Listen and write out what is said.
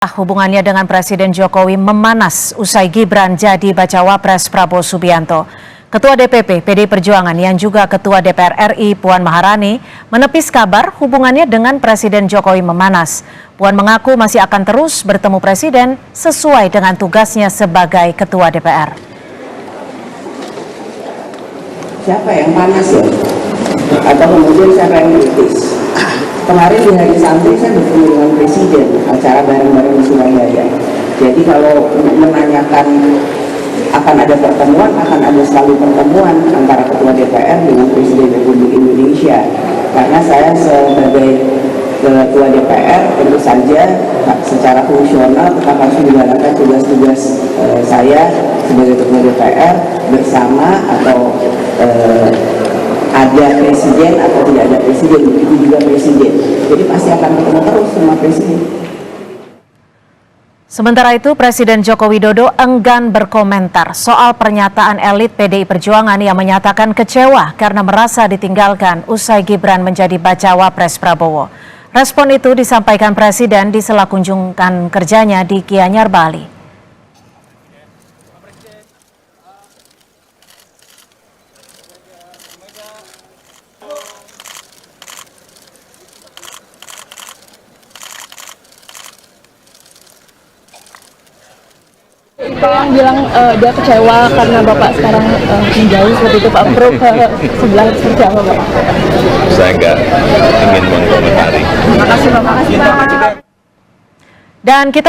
Hubungannya dengan Presiden Jokowi memanas usai Gibran jadi bacawa pres Prabowo Subianto. Ketua DPP PDI Perjuangan yang juga Ketua DPR RI Puan Maharani menepis kabar hubungannya dengan Presiden Jokowi memanas. Puan mengaku masih akan terus bertemu Presiden sesuai dengan tugasnya sebagai Ketua DPR. Siapa yang panas ya? Atau kemudian siapa yang kritis? Kemarin di hari Sabtu saya bertemu dengan Presiden, acara bareng-bareng di Surabaya. Jadi kalau menanyakan akan ada pertemuan, akan ada selalu pertemuan antara Ketua DPR dengan Presiden Republik Indonesia. Karena saya sebagai Ketua DPR tentu saja secara fungsional tetap harus menjalankan tugas-tugas saya sebagai Ketua DPR bersama atau ada presiden atau tidak ada presiden, begitu juga presiden. Jadi pasti akan ketemu terus sama presiden. Sementara itu, Presiden Joko Widodo enggan berkomentar soal pernyataan elit PDI Perjuangan yang menyatakan kecewa karena merasa ditinggalkan usai Gibran menjadi bacawa pres Prabowo. Respon itu disampaikan Presiden di sela kunjungan kerjanya di Gianyar, Bali. Pak yang bilang dia kecewa karena Bapak sekarang menjauh seperti itu, Pak. Pro ke sebelah seperti apa, Pak? Saya nggak ingin mengomentari. Terima kasih, Pak. Dan kita